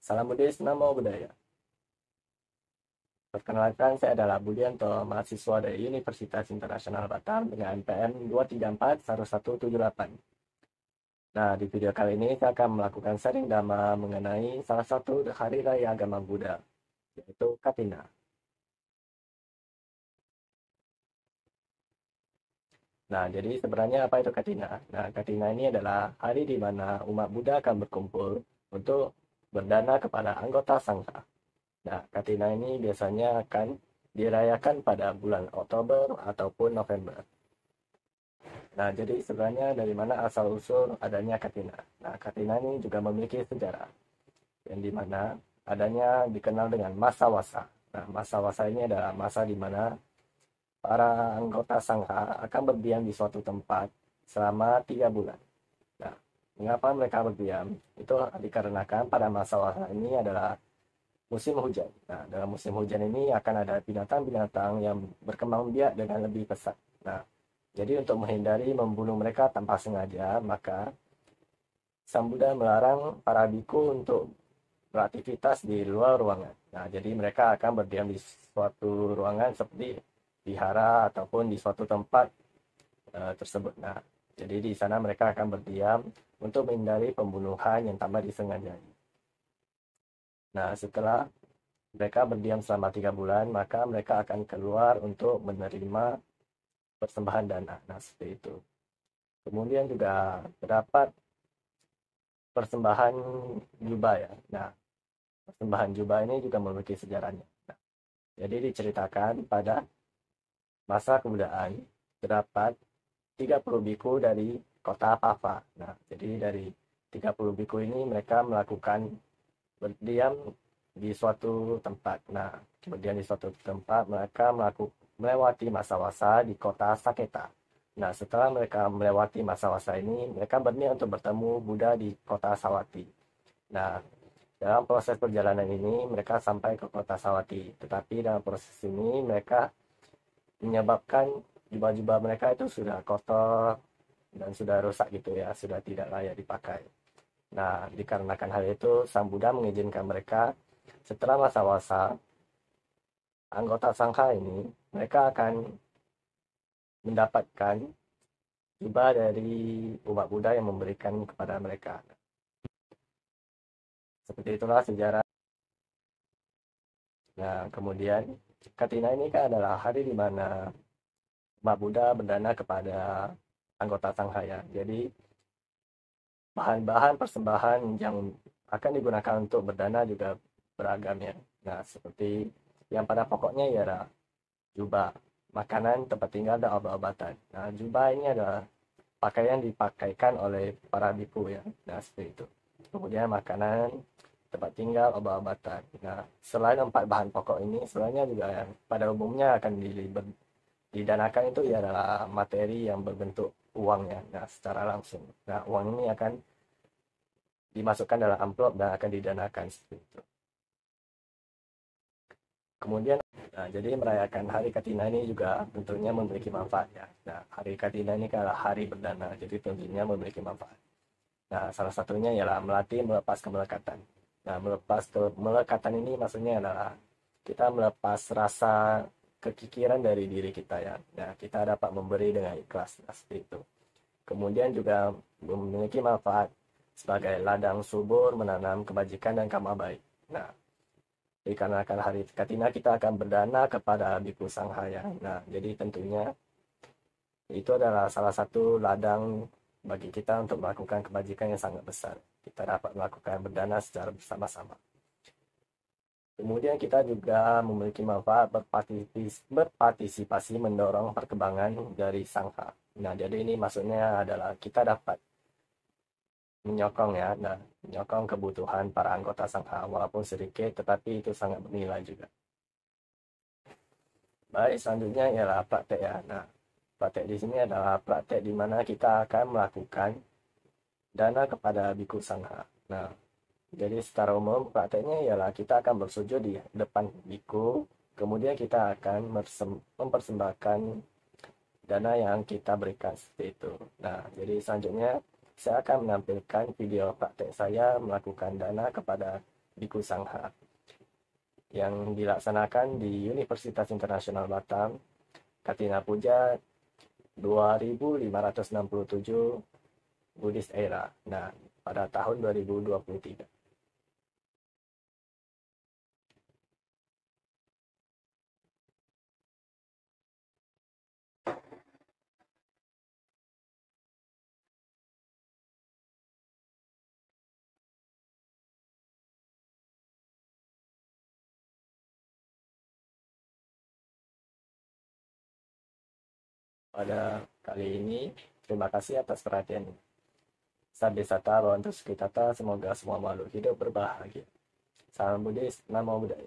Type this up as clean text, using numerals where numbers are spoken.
Salam Buddhis, Namo Buddhaya. Perkenalkan, saya adalah Budianto, mahasiswa dari Universitas Internasional Batam dengan PN 2341178. Nah, di video kali ini saya akan melakukan sharing dhamma mengenai salah satu hari raya agama Buddha, yaitu Katina. Nah, jadi sebenarnya apa itu Katina? Nah, Katina ini adalah hari di mana umat Buddha akan berkumpul untuk berdana kepada anggota sangha. Nah, Katina ini biasanya akan dirayakan pada bulan Oktober ataupun November. Nah, jadi sebenarnya dari mana asal-usul adanya Katina? Nah, Katina ini juga memiliki sejarah, yang dimana adanya dikenal dengan masa wasa. Nah, masa wasa ini adalah masa di mana para anggota sangha akan berdiam di suatu tempat selama 3 bulan. Nah, mengapa mereka berdiam? Itu dikarenakan pada masa wasa ini adalah musim hujan. Nah, dalam musim hujan ini akan ada binatang-binatang yang berkembang biak dengan lebih pesat. Nah, jadi untuk menghindari membunuh mereka tanpa sengaja, maka Sang Buddha melarang para biku untuk beraktivitas di luar ruangan. Nah, jadi mereka akan berdiam di suatu ruangan seperti vihara ataupun di suatu tempat tersebut. Nah, jadi di sana mereka akan berdiam untuk menghindari pembunuhan yang tanpa disengaja. Nah, setelah mereka berdiam selama 3 bulan, maka mereka akan keluar untuk menerima persembahan dana. Nah, seperti itu. Kemudian juga terdapat persembahan jubah ya. Nah, persembahan jubah ini juga memiliki sejarahnya. Nah, jadi diceritakan pada masa kebudayaan terdapat 30 biku dari kota Pava. Nah, jadi dari 30 biku ini mereka melakukan berdiam di suatu tempat. Nah, kemudian di suatu tempat mereka melewati masa wasa di kota Saketa. Nah, setelah mereka melewati masa wasa ini, mereka berniat untuk bertemu Buddha di kota Sawati. Nah, dalam proses perjalanan ini, mereka sampai ke kota Sawati. Tetapi dalam proses ini, mereka menyebabkan jubah-jubah mereka itu sudah kotor dan sudah rusak gitu ya, sudah tidak layak dipakai. Nah, dikarenakan hal itu, Sang Buddha mengizinkan mereka setelah masa-masa anggota sangha ini, mereka akan mendapatkan jubah dari umat Buddha yang memberikan kepada mereka. Seperti itulah sejarah. Nah, kemudian Katina ini kan adalah hari di mana umat Buddha berdana kepada anggota sangha ya. Jadi bahan-bahan persembahan yang akan digunakan untuk berdana juga beragam ya. Nah, seperti yang pada pokoknya ialah jubah, makanan, tempat tinggal, dan obat-obatan. Nah, jubah ini adalah pakaian dipakaikan oleh para biku ya. Nah, seperti itu. Kemudian makanan, tempat tinggal, obat-obatan. Nah, selain 4 bahan pokok ini, sebenarnya juga yang pada umumnya akan didanakan itu ialah materi yang berbentuk uang ya. Nah, secara langsung. Nah, uang ini akan dimasukkan dalam amplop dan akan didanakan seperti itu. Kemudian, nah, jadi merayakan Hari Katina ini juga tentunya memiliki manfaat ya. Nah, Hari Katina ini adalah hari berdana, jadi tentunya memiliki manfaat. Nah, salah satunya ialah melatih melepas kemelekatan. Nah, melepas kemelekatan ini maksudnya adalah kita melepas rasa kekikiran dari diri kita ya. Nah, kita dapat memberi dengan ikhlas, nah, seperti itu. Kemudian juga memiliki manfaat sebagai ladang subur menanam kebajikan dan karma baik. Nah, dikarenakan hari Katina kita akan berdana kepada Biku Sanghaya. Nah, jadi tentunya itu adalah salah satu ladang bagi kita untuk melakukan kebajikan yang sangat besar. Kita dapat melakukan berdana secara bersama-sama. Kemudian kita juga memiliki manfaat berpartisipasi mendorong perkembangan dari sangha. Nah, jadi ini maksudnya adalah kita dapat menyokong ya, nah, menyokong kebutuhan para anggota sangha walaupun sedikit, tetapi itu sangat bernilai juga. Baik, selanjutnya ialah praktek ya. Nah, praktek di sini adalah praktek di mana kita akan melakukan dana kepada biku sangha. Nah, jadi secara umum prakteknya ialah kita akan bersujud di depan biku, kemudian kita akan mempersembahkan dana yang kita berikan seperti itu. Nah, jadi selanjutnya saya akan menampilkan video praktek saya melakukan dana kepada Biku Sangha yang dilaksanakan di Universitas Internasional Batam, Katina Puja 2567 Buddhist Era. Nah, pada tahun 2023. Pada kali ini, terima kasih atas perhatian. Sabe sata, bawantu sukitata, semoga semua makhluk hidup berbahagia. Salam Buddhis, Namo Buddhaya.